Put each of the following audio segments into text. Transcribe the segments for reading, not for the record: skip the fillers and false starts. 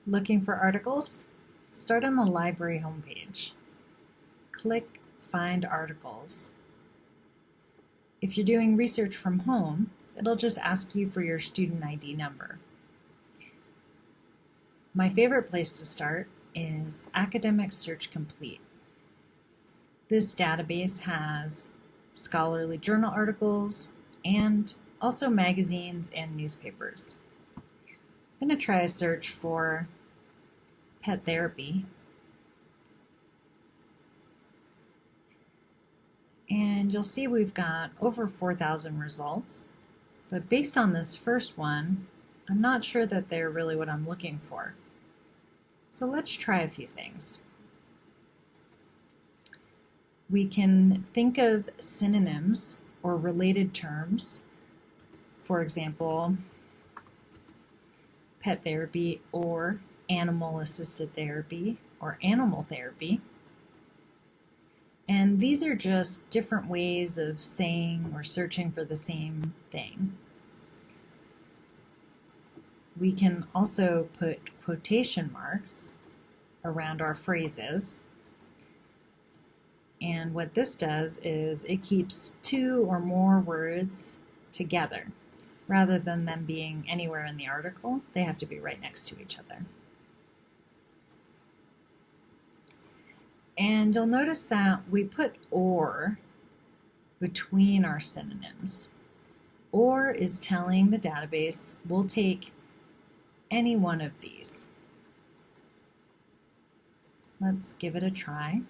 Looking for articles? Start on the library homepage. Click Find Articles. If you're doing research from home, it'll just ask you for your student ID number. My favorite place to start is Academic Search Complete. This database has scholarly journal articles and also magazines and newspapers. I'm going to try a search for pet therapy. And you'll see we've got over 4,000 results. But based on this first one, I'm not sure that they're really what I'm looking for. So let's try a few things. We can think of synonyms or related terms. For example, pet therapy or animal-assisted therapy or animal therapy. And these are just different ways of saying or searching for the same thing. We can also put quotation marks around our phrases. And what this does is it keeps two or more words together. Rather than them being anywhere in the article, they have to be right next to each other. And you'll notice that we put or between our synonyms. Or is telling the database we'll take any one of these. Let's give it a try.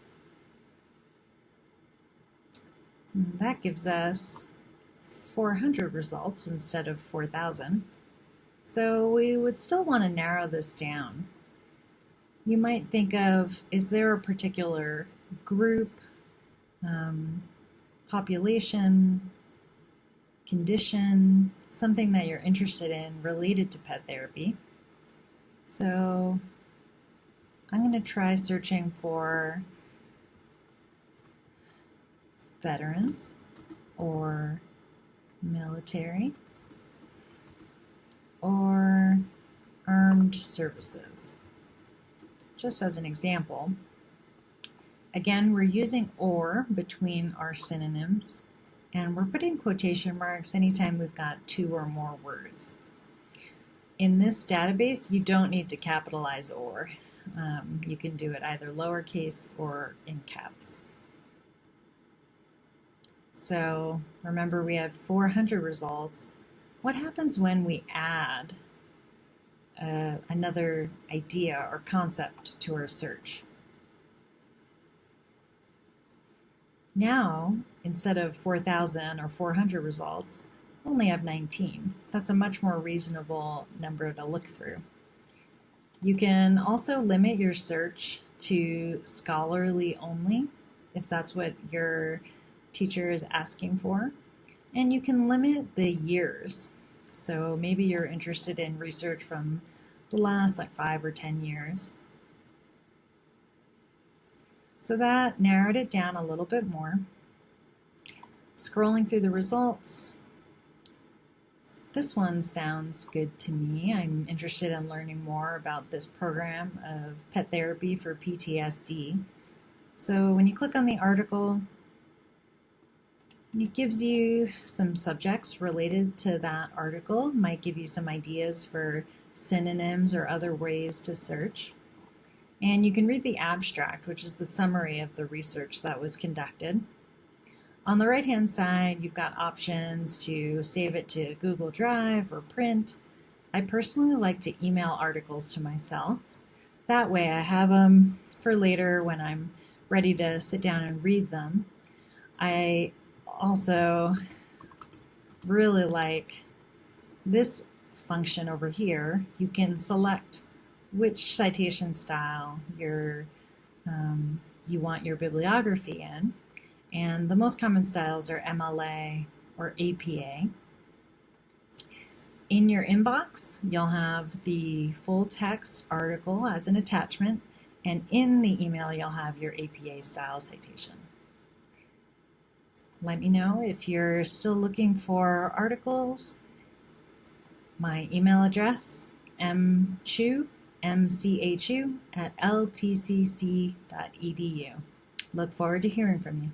That gives us 400 results instead of 4,000. So we would still want to narrow this down. You might think of, is there a particular group, population, condition, something that you're interested in related to pet therapy? So I'm going to try searching for veterans or military or armed services. Just as an example, again, we're using or between our synonyms, and we're putting quotation marks anytime we've got two or more words. In this database, you don't need to capitalize or. You can do it either lowercase or in caps. So remember, we have 400 results. What happens when we add another idea or concept to our search? Now, instead of 4,000 or 400 results, we only have 19. That's a much more reasonable number to look through. You can also limit your search to scholarly only, if that's what your teacher is asking for. And you can limit the years. So maybe you're interested in research from the last 5 or 10 years. So that narrowed it down a little bit more. Scrolling through the results, this one sounds good to me. I'm interested in learning more about this program of pet therapy for PTSD. So when you click on the article, it gives you some subjects related to that article, might give you some ideas for synonyms or other ways to search. And you can read the abstract, which is the summary of the research that was conducted. On the right-hand side, you've got options to save it to Google Drive or print. I personally like to email articles to myself. That way I have them for later when I'm ready to sit down and read them. I also really like this function over here. You can select which citation style you want your bibliography in, and the most common styles are MLA or APA. In your inbox, you'll have the full text article as an attachment, and in the email you'll have your APA style citation. Let me know if you're still looking for articles. My email address, mchu, mchu@ltcc.edu. Look forward to hearing from you.